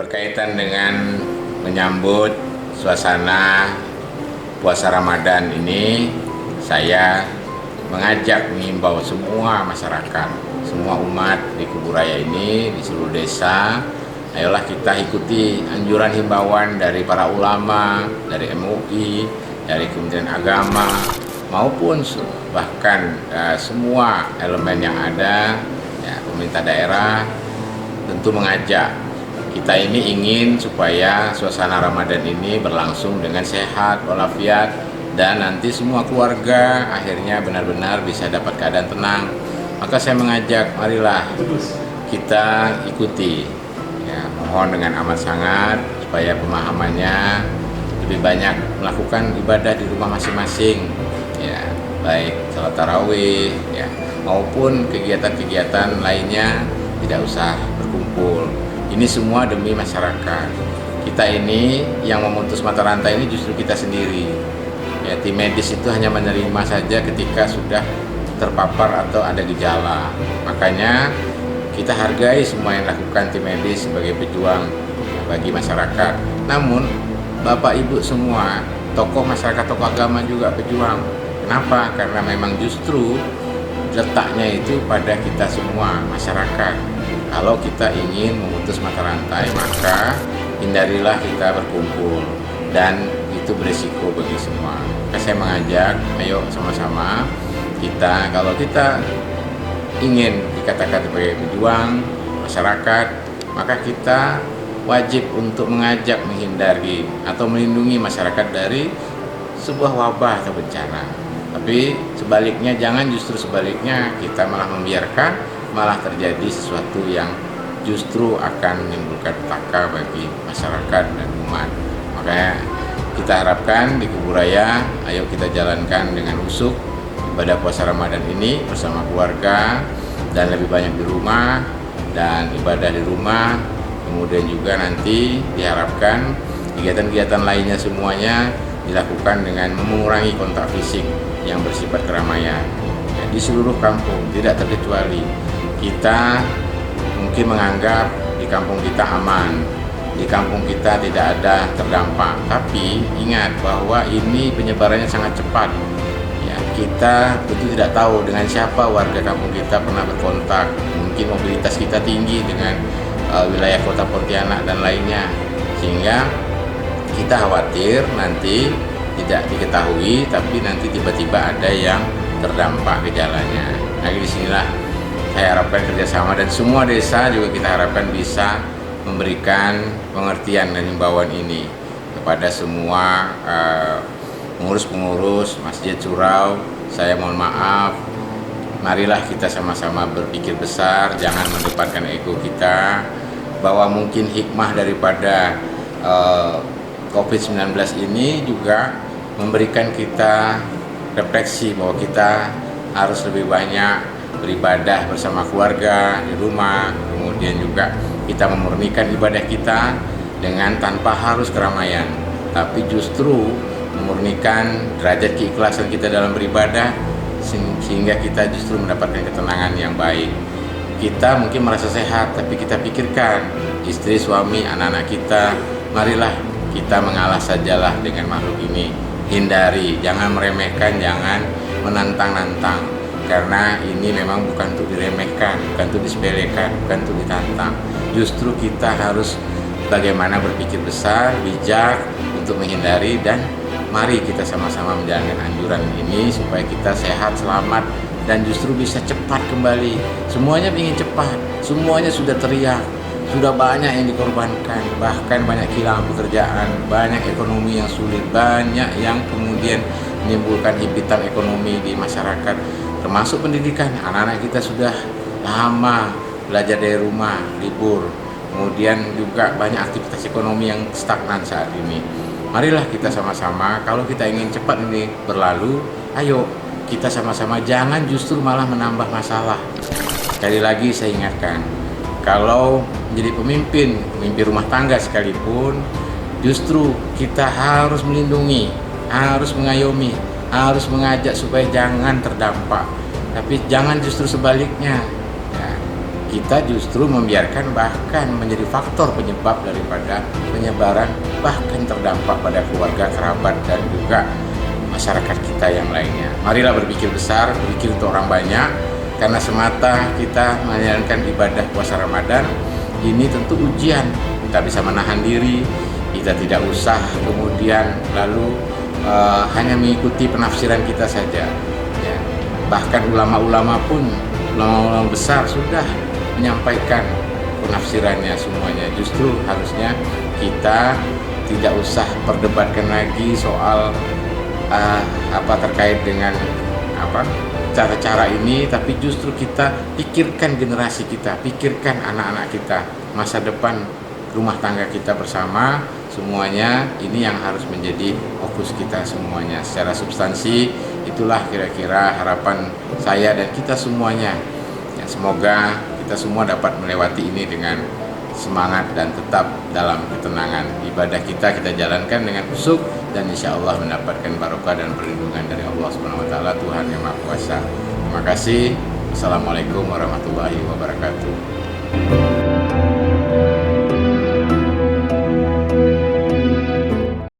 Berkaitan dengan menyambut suasana puasa Ramadan ini, saya mengajak mengimbau semua masyarakat, semua umat di Kuburaya ini, di seluruh desa, ayolah kita ikuti anjuran himbauan dari para ulama, dari MUI, dari Kementerian Agama, maupun bahkan semua elemen yang ada, ya, pemerintah daerah tentu mengajak. Kita ini ingin supaya suasana Ramadan ini berlangsung dengan sehat, walafiat, dan nanti semua keluarga akhirnya benar-benar bisa dapat keadaan tenang. Maka saya mengajak, marilah kita ikuti, ya, mohon dengan amat sangat supaya pemahamannya lebih banyak melakukan ibadah di rumah masing-masing, ya, baik salat tarawih, ya, maupun kegiatan-kegiatan lainnya tidak usah berkumpul. Ini semua demi masyarakat. Kita ini yang memutus mata rantai ini justru kita sendiri. Ya, tim medis itu hanya menerima saja ketika sudah terpapar atau ada gejala. Makanya kita hargai semua yang lakukan tim medis sebagai pejuang bagi masyarakat. Namun Bapak Ibu semua, tokoh masyarakat, tokoh agama juga pejuang. Kenapa? Karena memang justru letaknya itu pada kita semua masyarakat. Kalau kita ingin memutus mata rantai, maka hindarilah kita berkumpul, dan itu berisiko bagi semua. Maka saya mengajak, ayo sama-sama kita, kalau kita ingin dikatakan sebagai pejuang masyarakat, maka kita wajib untuk mengajak, menghindari atau melindungi masyarakat dari sebuah wabah atau bencana. Tapi sebaliknya, jangan justru sebaliknya kita malah membiarkan malah terjadi sesuatu yang justru akan menimbulkan petaka bagi masyarakat dan umat. Makanya kita harapkan di Kuburaya, ayo kita jalankan dengan usuk ibadah puasa Ramadan ini bersama keluarga, dan lebih banyak di rumah dan ibadah di rumah. Kemudian juga nanti diharapkan kegiatan-kegiatan lainnya semuanya dilakukan dengan mengurangi kontak fisik yang bersifat keramaian, ya, di seluruh kampung, tidak terkecuali. Kita mungkin menganggap di kampung kita aman, di kampung kita tidak ada terdampak, tapi ingat bahwa ini penyebarannya sangat cepat. Ya, kita tentu tidak tahu dengan siapa warga kampung kita pernah berkontak. Mungkin mobilitas kita tinggi dengan wilayah kota Pontianak dan lainnya, sehingga kita khawatir nanti tidak diketahui, tapi nanti tiba-tiba ada yang terdampak gejalanya. Nah, disinilah saya harapkan kerjasama, dan semua desa juga kita harapkan bisa memberikan pengertian dan himbauan ini kepada semua pengurus-pengurus Masjid Surau. Saya mohon maaf, marilah kita sama-sama berpikir besar, jangan mendepankan ego kita, bahwa mungkin hikmah daripada COVID-19 ini juga memberikan kita refleksi bahwa kita harus lebih banyak beribadah bersama keluarga di rumah, kemudian juga kita memurnikan ibadah kita dengan tanpa harus keramaian, tapi justru memurnikan derajat keikhlasan kita dalam beribadah, sehingga kita justru mendapatkan ketenangan yang baik. Kita mungkin merasa sehat, tapi kita pikirkan istri, suami, anak-anak kita. Marilah kita mengalah sajalah dengan makhluk ini. Hindari, jangan meremehkan, jangan menantang-nantang. Karena ini memang bukan untuk diremehkan, bukan untuk disepelekan, bukan untuk ditantang. Justru kita harus bagaimana berpikir besar, bijak untuk menghindari, dan mari kita sama-sama menjalankan anjuran ini supaya kita sehat, selamat, dan justru bisa cepat kembali. Semuanya ingin cepat, semuanya sudah teriak, sudah banyak yang dikorbankan, bahkan banyak kehilangan pekerjaan, banyak ekonomi yang sulit, banyak yang kemudian menimbulkan himpitan ekonomi di masyarakat, termasuk pendidikan. Anak-anak kita sudah lama belajar dari rumah, libur, kemudian juga banyak aktivitas ekonomi yang stagnan saat ini. Marilah kita sama-sama, kalau kita ingin cepat ini berlalu, ayo kita sama-sama, jangan justru malah menambah masalah. Sekali lagi saya ingatkan, kalau menjadi pemimpin rumah tangga sekalipun, justru kita harus melindungi, harus mengayomi, harus mengajak supaya jangan terdampak. Tapi jangan justru sebaliknya. Ya, kita justru membiarkan, bahkan menjadi faktor penyebab daripada penyebaran, bahkan terdampak pada keluarga, kerabat, dan juga masyarakat kita yang lainnya. Marilah berpikir besar, berpikir untuk orang banyak, karena semata kita menjalankan ibadah puasa Ramadan ini tentu ujian. Kita bisa menahan diri, kita tidak usah kemudian lalu hanya mengikuti penafsiran kita saja, ya. Bahkan ulama-ulama pun, ulama-ulama besar sudah menyampaikan penafsirannya semuanya. Justru harusnya kita tidak usah perdebatkan lagi soal terkait dengan cara-cara ini, tapi justru kita pikirkan generasi kita, pikirkan anak-anak kita, masa depan rumah tangga kita bersama, semuanya ini yang harus menjadi fokus kita semuanya. Secara substansi itulah kira-kira harapan saya dan kita semuanya, ya, semoga kita semua dapat melewati ini dengan semangat dan tetap dalam ketenangan. Ibadah kita jalankan dengan khusyuk dan insya Allah mendapatkan barokah dan perlindungan dari Allah Subhanahu wa Ta'ala, Tuhan yang Maha Kuasa. Terima kasih. Assalamualaikum warahmatullahi wabarakatuh.